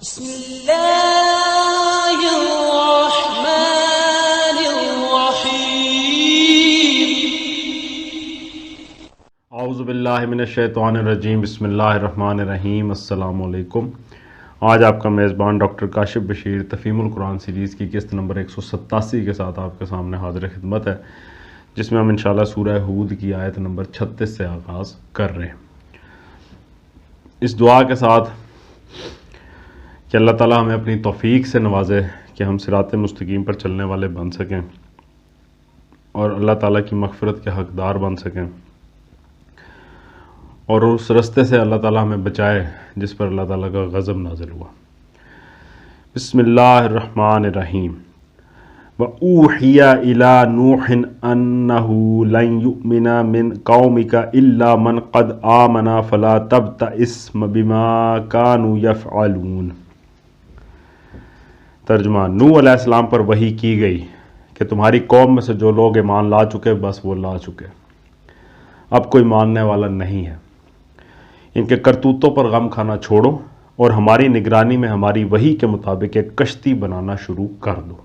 بسم اللہ الرحمن الرحیم اعوذ باللہ من الشیطان الرجیم بسم اللہ الرحمن الرحیم۔ السلام علیکم۔ آج آپ کا میزبان ڈاکٹر کاشف بشیر تفہیم القرآن سیریز کی قسط نمبر 187 کے ساتھ آپ کے سامنے حاضر خدمت ہے، جس میں ہم انشاءاللہ سورہ ہود کی آیت نمبر 36 سے آغاز کر رہے ہیں، اس دعا کے ساتھ کہ اللہ تعالیٰ ہمیں اپنی توفیق سے نوازے کہ ہم صراط مستقیم پر چلنے والے بن سکیں اور اللہ تعالیٰ کی مغفرت کے حقدار بن سکیں، اور اس رستے سے اللہ تعالیٰ ہمیں بچائے جس پر اللہ تعالیٰ کا غضب نازل ہوا۔ بسم اللہ الرحمن الرحیم۔ وَأُوحِيَ إِلَى نُوحٍ أَنَّهُ لَن يُؤْمِنَ مِن قَوْمِكَ إِلَّا مَنْ قَدْ آمَنَ فَلَا تَبْتَئِسْ بِمَا كَانُوا يَفْعَلُونَ۔ ترجمہ: نوح علیہ السلام پر وحی کی گئی کہ تمہاری قوم میں سے جو لوگ ایمان لا چکے بس وہ لا چکے، اب کوئی ماننے والا نہیں ہے۔ ان کے کرتوتوں پر غم کھانا چھوڑو اور ہماری نگرانی میں ہماری وحی کے مطابق ایک کشتی بنانا شروع کر دو۔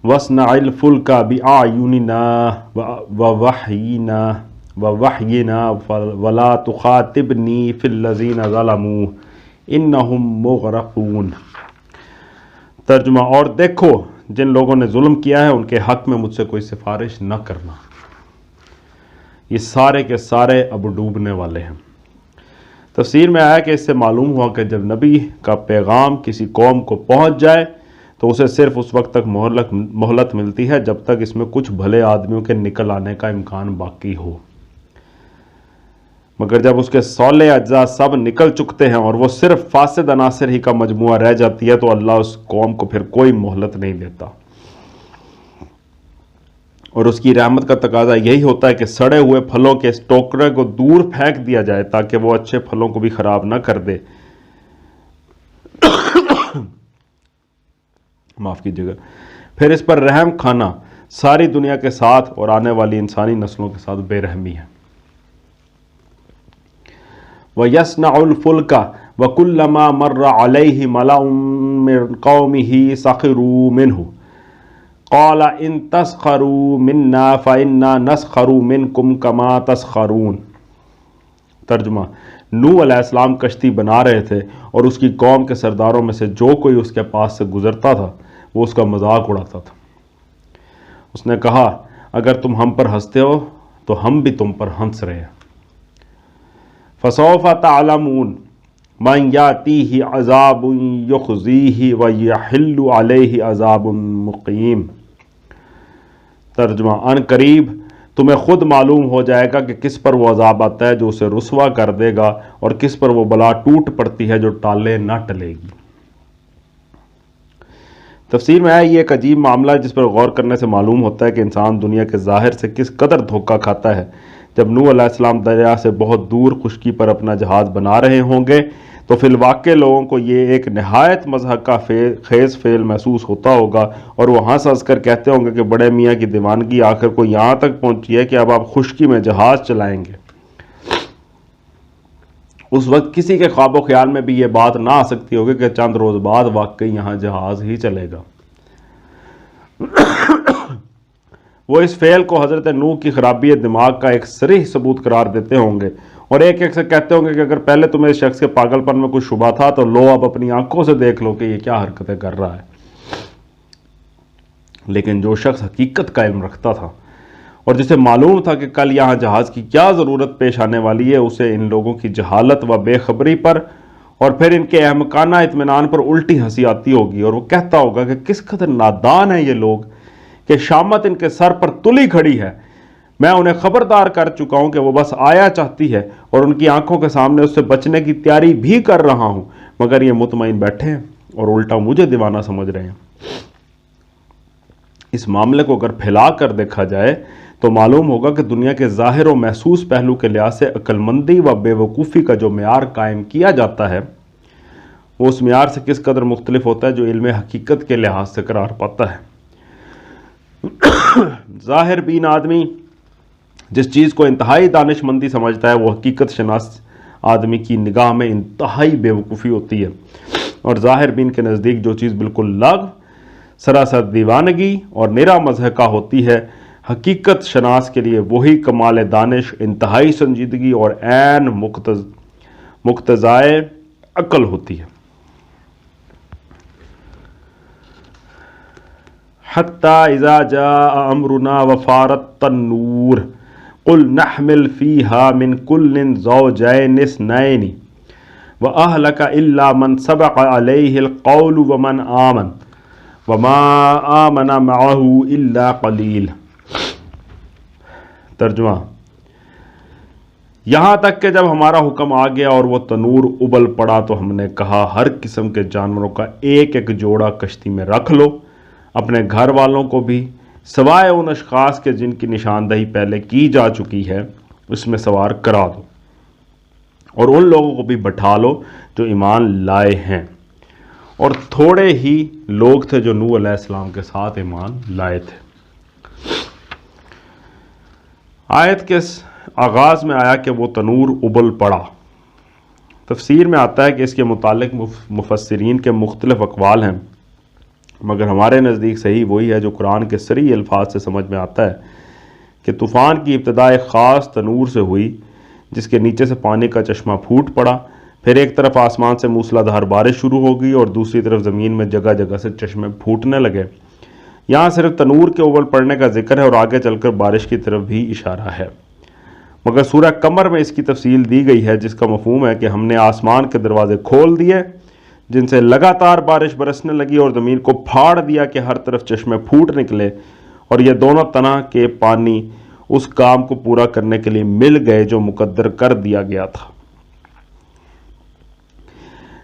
وَاصْنَعِ الْفُلْكَ بِأَعْيُنِنَا وَوَحْيِنَا وَلَا تُخَاطِبْنِي فِي الَّذِينَ ظَلَمُوا إِنَّهُمْ مُغْرَقُونَ۔ ترجمہ: اور دیکھو جن لوگوں نے ظلم کیا ہے ان کے حق میں مجھ سے کوئی سفارش نہ کرنا، یہ سارے کے سارے اب ڈوبنے والے ہیں۔ تفسیر میں آیا کہ اس سے معلوم ہوا کہ جب نبی کا پیغام کسی قوم کو پہنچ جائے تو اسے صرف اس وقت تک مہلت ملتی ہے جب تک اس میں کچھ بھلے آدمیوں کے نکل آنے کا امکان باقی ہو، مگر جب اس کے صالح اجزاء سب نکل چکتے ہیں اور وہ صرف فاسد عناصر ہی کا مجموعہ رہ جاتی ہے تو اللہ اس قوم کو پھر کوئی مہلت نہیں دیتا، اور اس کی رحمت کا تقاضا یہی ہوتا ہے کہ سڑے ہوئے پھلوں کے اس ٹوکرے کو دور پھینک دیا جائے تاکہ وہ اچھے پھلوں کو بھی خراب نہ کر دے، معاف کیجیے گا، پھر اس پر رحم کھانا ساری دنیا کے ساتھ اور آنے والی انسانی نسلوں کے ساتھ بے رحمی ہے۔ وَيَصْنَعُ الْفُلْكَ وَكُلَّمَا مَرَّ عَلَيْهِ مَلَأٌ مِّن قَوْمِهِ سَخِرُوا مِنْهُ قَالَ إِن تَسْخَرُوا مِنَّا فَإِنَّا نَسْخَرُ مِنْكُمْ كَمَا تَسْخَرُونَ۔ ترجمہ: نوح علیہ السلام کشتی بنا رہے تھے اور اس کی قوم کے سرداروں میں سے جو کوئی اس کے پاس سے گزرتا تھا وہ اس کا مذاق اڑاتا تھا۔ اس نے کہا اگر تم ہم پر ہنستے ہو تو ہم بھی تم پر ہنس رہے ہیں۔ فَسَوْفَ تَعْلَمُونَ مَنْ يَأْتِيهِ عَذَابٌ يُخْزِيهِ وَيَحِلُّ عَلَيْهِ عَذَابٌ مُقِيمٌ۔ ترجمہ: ان قریب تمہیں خود معلوم ہو جائے گا کہ کس پر وہ عذاب آتا ہے جو اسے رسوا کر دے گا اور کس پر وہ بلا ٹوٹ پڑتی ہے جو ٹالے نہ ٹلے گی۔ تفسیر میں ہے یہ ایک عجیب معاملہ ہے جس پر غور کرنے سے معلوم ہوتا ہے کہ انسان دنیا کے ظاہر سے کس قدر دھوکہ کھاتا ہے۔ جب نوح علیہ السلام دریا سے بہت دور خشکی پر اپنا جہاز بنا رہے ہوں گے تو فی الواقع لوگوں کو یہ ایک نہایت مضحکہ خیز فعل محسوس ہوتا ہوگا اور وہ ہنس ہنس کر کہتے ہوں گے کہ بڑے میاں کی دیوانگی آخر کو یہاں تک پہنچی ہے کہ اب آپ خشکی میں جہاز چلائیں گے۔ اس وقت کسی کے خواب و خیال میں بھی یہ بات نہ آ سکتی ہوگی کہ چند روز بعد واقعی یہاں جہاز ہی چلے گا۔ وہ اس فعل کو حضرت نوح کی خرابی دماغ کا ایک صریح ثبوت قرار دیتے ہوں گے اور ایک ایک سے کہتے ہوں گے کہ اگر پہلے تمہیں اس شخص کے پاگل پن میں کچھ شبہ تھا تو لو اب اپنی آنکھوں سے دیکھ لو کہ یہ کیا حرکتیں کر رہا ہے۔ لیکن جو شخص حقیقت کا علم رکھتا تھا اور جسے معلوم تھا کہ کل یہاں جہاز کی کیا ضرورت پیش آنے والی ہے، اسے ان لوگوں کی جہالت و بے خبری پر اور پھر ان کے احمقانہ اطمینان پر الٹی ہنسی آتی ہوگی اور وہ کہتا ہوگا کہ کس قدر نادان ہیں یہ لوگ کہ شامت ان کے سر پر تلی کھڑی ہے۔ میں انہیں خبردار کر چکا ہوں کہ وہ بس آیا چاہتی ہے اور ان کی آنکھوں کے سامنے اس سے بچنے کی تیاری بھی کر رہا ہوں، مگر یہ مطمئن بیٹھے ہیں اور الٹا مجھے دیوانہ سمجھ رہے ہیں۔ اس معاملے کو اگر پھیلا کر دیکھا جائے تو معلوم ہوگا کہ دنیا کے ظاہر و محسوس پہلو کے لحاظ سے عقل مندی و بے وقوفی کا جو معیار قائم کیا جاتا ہے وہ اس معیار سے کس قدر مختلف ہوتا ہے جو علم حقیقت کے لحاظ سے قرار پاتا ہے۔ ظاہر بین آدمی جس چیز کو انتہائی دانش مندی سمجھتا ہے وہ حقیقت شناس آدمی کی نگاہ میں انتہائی بیوقوفی ہوتی ہے، اور ظاہر بین کے نزدیک جو چیز بالکل لغو، سراسر دیوانگی اور نرا مضحکہ ہوتی ہے، حقیقت شناس کے لیے وہی کمال دانش، انتہائی سنجیدگی اور عین مقتضائے عقل ہوتی ہے۔ حتیٰ اذا جاء امرنا وفارت النور قل نحمل فیہا من کل زوجین اثنین وأہلک الا من سبق علیہ القول ومن آمن وما آمن معہ الا قلیل۔ ترجمہ: یہاں تک کہ جب ہمارا حکم آ گیا اور وہ تنور ابل پڑا تو ہم نے کہا ہر قسم کے جانوروں کا ایک ایک جوڑا کشتی میں رکھ لو، اپنے گھر والوں کو بھی سوائے ان اشخاص کے جن کی نشاندہی پہلے کی جا چکی ہے اس میں سوار کرا دو، اور ان لوگوں کو بھی بٹھا لو جو ایمان لائے ہیں، اور تھوڑے ہی لوگ تھے جو نوح علیہ السلام کے ساتھ ایمان لائے تھے۔ آیت کے آغاز میں آیا کہ وہ تنور ابل پڑا۔ تفسیر میں آتا ہے کہ اس کے متعلق مفسرین کے مختلف اقوال ہیں، مگر ہمارے نزدیک صحیح وہی ہے جو قرآن کے صریح الفاظ سے سمجھ میں آتا ہے کہ طوفان کی ابتدا ایک خاص تنور سے ہوئی جس کے نیچے سے پانی کا چشمہ پھوٹ پڑا، پھر ایک طرف آسمان سے موسلا دھار بارش شروع ہو گئی اور دوسری طرف زمین میں جگہ جگہ سے چشمے پھوٹنے لگے۔ یہاں صرف تنور کے ابل پڑنے کا ذکر ہے اور آگے چل کر بارش کی طرف بھی اشارہ ہے، مگر سورہ قمر میں اس کی تفصیل دی گئی ہے جس کا مفہوم ہے کہ ہم نے آسمان کے دروازے کھول دیے جن سے لگاتار بارش برسنے لگی اور زمین کو پھاڑ دیا کہ ہر طرف چشمے پھوٹ نکلے، اور یہ دونوں طرح کے پانی اس کام کو پورا کرنے کے لیے مل گئے جو مقدر کر دیا گیا تھا۔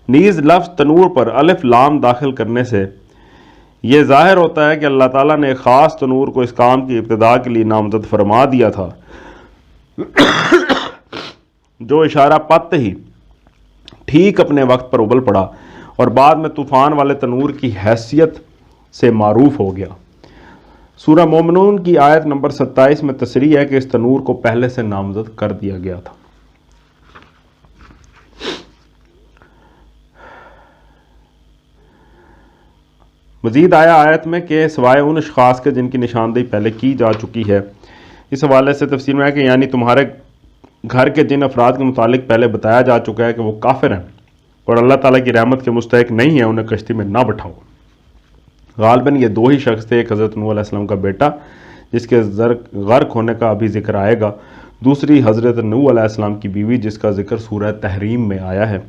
نیز لفظ تنور پر الف لام داخل کرنے سے یہ ظاہر ہوتا ہے کہ اللہ تعالیٰ نے ایک خاص تنور کو اس کام کی ابتدا کے لیے نامزد فرما دیا تھا، جو اشارہ پاتے ہی ٹھیک اپنے وقت پر ابل پڑا اور بعد میں طوفان والے تنور کی حیثیت سے معروف ہو گیا۔ سورہ مومنون کی آیت نمبر 27 میں تصریح ہے کہ اس تنور کو پہلے سے نامزد کر دیا گیا تھا۔ مزید آیا آیت میں کہ سوائے ان اشخاص کے جن کی نشاندہی پہلے کی جا چکی ہے۔ اس حوالے سے تفسیر میں ہے کہ یعنی تمہارے گھر کے جن افراد کے متعلق پہلے بتایا جا چکا ہے کہ وہ کافر ہیں اور اللہ تعالیٰ کی رحمت کے مستحق نہیں ہیں، انہیں کشتی میں نہ بٹھاؤ۔ غالباً یہ دو ہی شخص تھے، ایک حضرت نوح علیہ السلام کا بیٹا جس کے غرق ہونے کا ابھی ذکر آئے گا، دوسری حضرت نوح علیہ السلام کی بیوی جس کا ذکر سورہ تحریم میں آیا ہے۔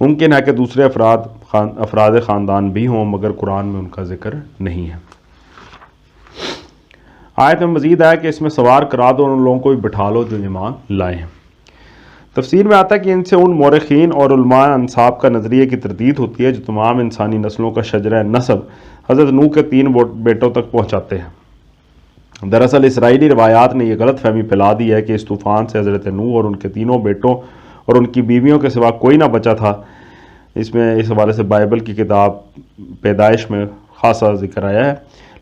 ممکن ہے کہ دوسرے افراد خاندان بھی ہوں مگر قرآن میں ان کا ذکر نہیں ہے۔ آیت میں مزید آیا کہ اس میں سوار کرا دو اور ان لوگوں کو بھی بٹھا لو جو ایمان لائے ہیں۔ تفسیر میں آتا ہے کہ ان سے ان مورخین اور علماء انصاب کا نظریے کی تردید ہوتی ہے جو تمام انسانی نسلوں کا شجرہ نسب حضرت نوح کے 3 بیٹوں تک پہنچاتے ہیں۔ دراصل اسرائیلی روایات نے یہ غلط فہمی پھیلا دی ہے کہ اس طوفان سے حضرت نوح اور ان کے 3 بیٹوں اور ان کی بیویوں کے سوا کوئی نہ بچا تھا۔ اس حوالے سے بائبل کی کتاب پیدائش میں خاصا ذکر آیا ہے،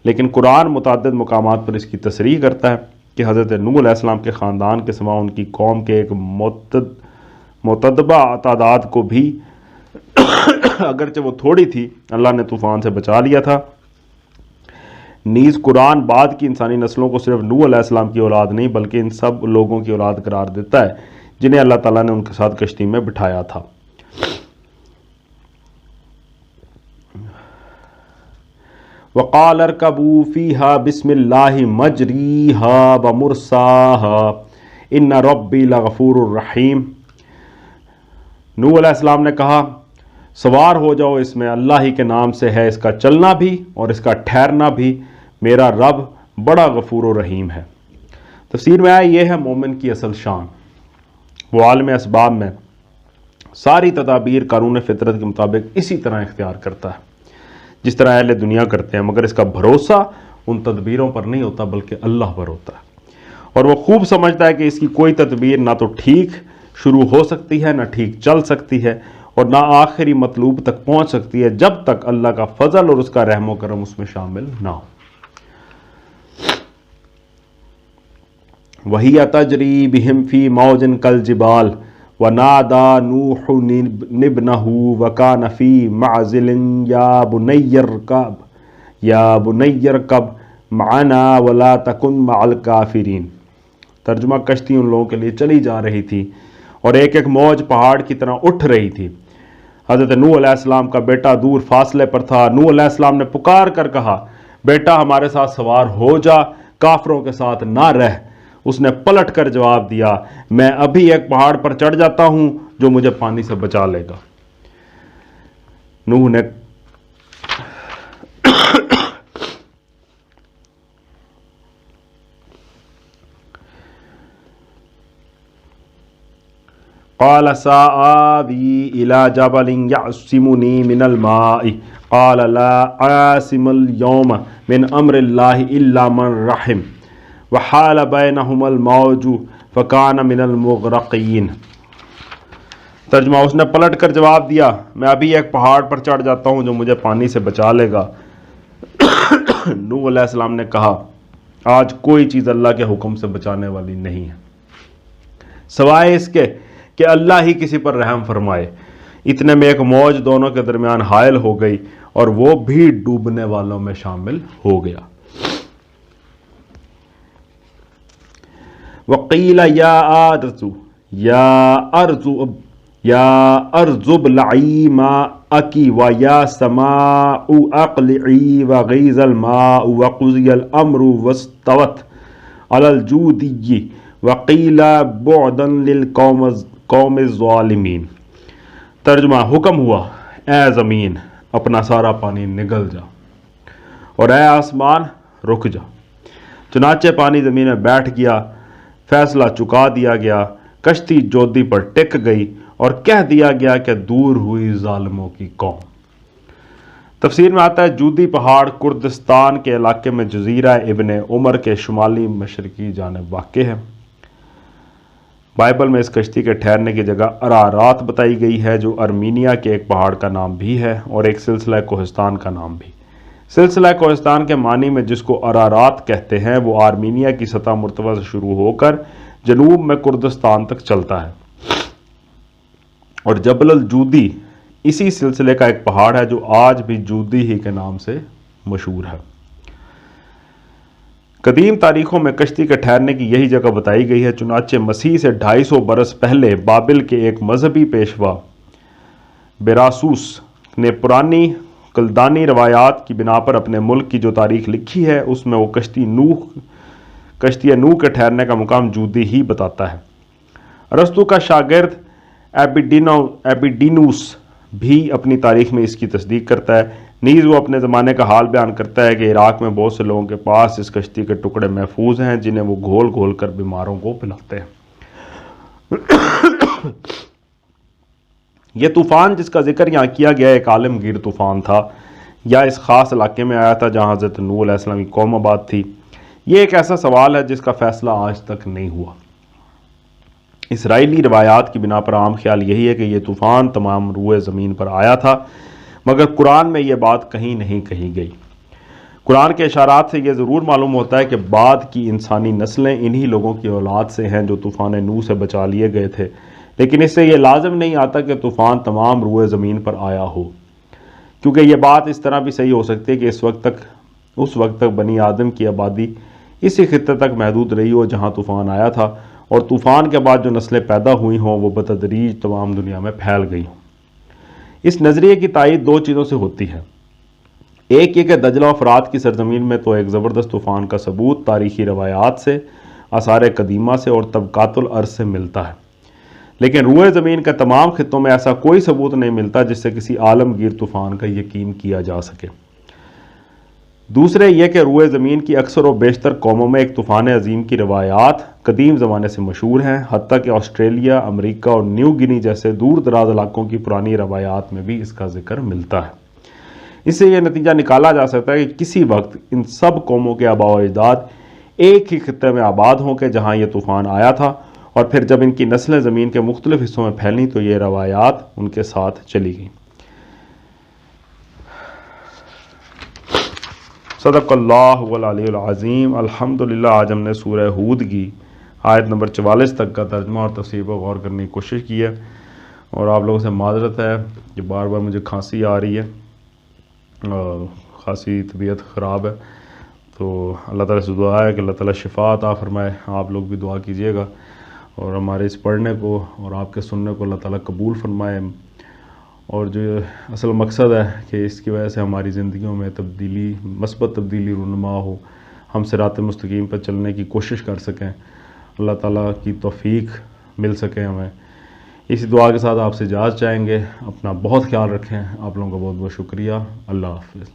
لیکن قرآن متعدد مقامات پر اس کی تصریح کرتا ہے کہ حضرت نوح علیہ السلام کے خاندان کے سوا ان کی قوم کے ایک متدبہ تعداد کو بھی اگرچہ وہ تھوڑی تھی اللہ نے طوفان سے بچا لیا تھا۔ نیز قرآن بعد کی انسانی نسلوں کو صرف نوح علیہ السلام کی اولاد نہیں بلکہ ان سب لوگوں کی اولاد قرار دیتا ہے جنہیں اللہ تعالیٰ نے ان کے ساتھ کشتی میں بٹھایا تھا۔ وقال اركبوا فيها بسم الله مجريها ومرساها ان ربي لغفور رحيم۔ نوح علیہ السلام نے کہا سوار ہو جاؤ اس میں، اللہ ہی کے نام سے ہے اس کا چلنا بھی اور اس کا ٹھہرنا بھی، میرا رب بڑا غفور و رحیم ہے۔ تفسیر میں آیا یہ ہے مومن کی اصل شان، وہ عالم اسباب میں ساری تدابیر قانون فطرت کے مطابق اسی طرح اختیار کرتا ہے جس طرح اہل دنیا کرتے ہیں، مگر اس کا بھروسہ ان تدبیروں پر نہیں ہوتا بلکہ اللہ پر ہوتا ہے، اور وہ خوب سمجھتا ہے کہ اس کی کوئی تدبیر نہ تو ٹھیک شروع ہو سکتی ہے، نہ ٹھیک چل سکتی ہے، اور نہ آخری مطلوب تک پہنچ سکتی ہے جب تک اللہ کا فضل اور اس کا رحم و کرم اس میں شامل نہ ہو۔ وَهِيَ تَجْرِي بِهِمْ فِي مَوْجٍ كَالْجِبَالِ ونادى نوح ابنه وكان في معزل يا بني اركب معنا ولا تكن مع الكافرين۔ ترجمہ، کشتی ان لوگوں کے لیے چلی جا رہی تھی اور ایک ایک موج پہاڑ کی طرح اٹھ رہی تھی۔ حضرت نوح علیہ السلام کا بیٹا دور فاصلے پر تھا۔ نوح علیہ السلام نے پکار کر کہا، بیٹا ہمارے ساتھ سوار ہو جا، کافروں کے ساتھ نہ رہ۔ اس نے پلٹ کر جواب دیا، میں ابھی ایک پہاڑ پر چڑھ جاتا ہوں جو مجھے پانی سے بچا لے گا۔ نوح نے قال سآوي إلى جبل يعصمني من الماء قال لا عاصم اليوم من أمر الله إلا من رحم وحال بينهما الموج فكان من المغرقين۔ ترجمہ، اس نے پلٹ کر جواب دیا، میں ابھی ایک پہاڑ پر چڑھ جاتا ہوں جو مجھے پانی سے بچا لے گا۔ نوح علیہ السلام نے کہا، آج کوئی چیز اللہ کے حکم سے بچانے والی نہیں ہے سوائے اس کے کہ اللہ ہی کسی پر رحم فرمائے۔ اتنے میں ایک موج دونوں کے درمیان حائل ہو گئی اور وہ بھی ڈوبنے والوں میں شامل ہو گیا۔ وقیل یا ارض ابلعی ماءک ویا سماء اقلعی وغیض الماء وقضی الامر واستوت علی الجودی وقیل بعدا للقوم الظالمین۔ ترجمہ، حکم ہوا، اے زمین اپنا سارا پانی نگل جا اور اے آسمان رک جا۔ چنانچہ پانی زمین میں بیٹھ گیا، فیصلہ چکا دیا گیا، کشتی جودی پر ٹک گئی اور کہہ دیا گیا کہ دور ہوئی ظالموں کی قوم۔ تفسیر میں آتا ہے جودی پہاڑ کردستان کے علاقے میں جزیرہ ابن عمر کے شمالی مشرقی جانب واقع ہے۔ بائبل میں اس کشتی کے ٹھہرنے کی جگہ ارارات بتائی گئی ہے جو ارمینیا کے ایک پہاڑ کا نام بھی ہے اور ایک سلسلہ کوہستان کا نام بھی۔ سلسلہ کوہستان کے معنی میں جس کو ارارات کہتے ہیں وہ آرمینیا کی سطح مرتفع سے شروع ہو کر جنوب میں کردستان تک چلتا ہے، اور جبل الجودی اسی سلسلے کا ایک پہاڑ ہے جو آج بھی جودی ہی کے نام سے مشہور ہے۔ قدیم تاریخوں میں کشتی کے ٹھہرنے کی یہی جگہ بتائی گئی ہے۔ چنانچہ مسیح سے 250 برس پہلے بابل کے ایک مذہبی پیشوا بیراسوس نے پرانی کلدانی روایات کی بنا پر اپنے ملک کی جو تاریخ لکھی ہے اس میں وہ کشتی نوح کے ٹھہرنے کا مقام جودی ہی بتاتا ہے۔ ارسطو کا شاگرد ایپیڈینوس بھی اپنی تاریخ میں اس کی تصدیق کرتا ہے۔ نیز وہ اپنے زمانے کا حال بیان کرتا ہے کہ عراق میں بہت سے لوگوں کے پاس اس کشتی کے ٹکڑے محفوظ ہیں جنہیں وہ گھول گھول کر بیماروں کو پلاتے ہیں۔ یہ طوفان جس کا ذکر یہاں کیا گیا ایک عالمگیر طوفان تھا یا اس خاص علاقے میں آیا تھا جہاں حضرت نوح علیہ السلام کی قوم آباد تھی، یہ ایک ایسا سوال ہے جس کا فیصلہ آج تک نہیں ہوا۔ اسرائیلی روایات کی بنا پر عام خیال یہی ہے کہ یہ طوفان تمام روئے زمین پر آیا تھا، مگر قرآن میں یہ بات کہیں نہیں کہی گئی۔ قرآن کے اشارات سے یہ ضرور معلوم ہوتا ہے کہ بعد کی انسانی نسلیں انہی لوگوں کی اولاد سے ہیں جو طوفان نوح سے بچا لیے گئے تھے، لیکن اس سے یہ لازم نہیں آتا کہ طوفان تمام روئے زمین پر آیا ہو، کیونکہ یہ بات اس طرح بھی صحیح ہو سکتی ہے کہ اس وقت تک بنی آدم کی آبادی اسی خطے تک محدود رہی ہو جہاں طوفان آیا تھا، اور طوفان کے بعد جو نسلیں پیدا ہوئی ہوں وہ بتدریج تمام دنیا میں پھیل گئی ہوں۔ اس نظریے کی تائید دو چیزوں سے ہوتی ہے۔ ایک یہ کہ دجلہ و فرات کی سرزمین میں تو ایک زبردست طوفان کا ثبوت تاریخی روایات سے، آثار قدیمہ سے اور طبقات الارض سے ملتا ہے، لیکن روئے زمین کے تمام خطوں میں ایسا کوئی ثبوت نہیں ملتا جس سے کسی عالمگیر طوفان کا یقین کیا جا سکے۔ دوسرے یہ کہ روئے زمین کی اکثر و بیشتر قوموں میں ایک طوفان عظیم کی روایات قدیم زمانے سے مشہور ہیں، حتیٰ کہ آسٹریلیا، امریکہ اور نیو گنی جیسے دور دراز علاقوں کی پرانی روایات میں بھی اس کا ذکر ملتا ہے۔ اس سے یہ نتیجہ نکالا جا سکتا ہے کہ کسی وقت ان سب قوموں کے آباء و اجداد ایک ہی خطے میں آباد ہوں کہ جہاں یہ طوفان آیا تھا، اور پھر جب ان کی نسلیں زمین کے مختلف حصوں میں پھیلیں تو یہ روایات ان کے ساتھ چلی گئیں۔ صدق اللہ العلی العظیم۔ الحمدللہ آج ہم نے سورہ ہود کی آیت نمبر 44 تک کا ترجمہ اور تفسیر پر غور کرنے کی کوشش کی ہے، اور آپ لوگوں سے معذرت ہے کہ بار بار مجھے کھانسی آ رہی ہے، خاصی طبیعت خراب ہے، تو اللہ تعالیٰ سے دعا ہے کہ اللہ تعالیٰ شفا عطا فرمائے۔ آپ لوگ بھی دعا کیجیے گا، اور ہمارے اس پڑھنے کو اور آپ کے سننے کو اللہ تعالیٰ قبول فرمائے، اور جو اصل مقصد ہے کہ اس کی وجہ سے ہماری زندگیوں میں تبدیلی، مثبت تبدیلی رونما ہو، ہم صراط مستقیم پر چلنے کی کوشش کر سکیں، اللہ تعالیٰ کی توفیق مل سکے ہمیں۔ اسی دعا کے ساتھ آپ سے اجازت چاہیں گے۔ اپنا بہت خیال رکھیں۔ آپ لوگوں کا بہت بہت شکریہ۔ اللہ حافظ۔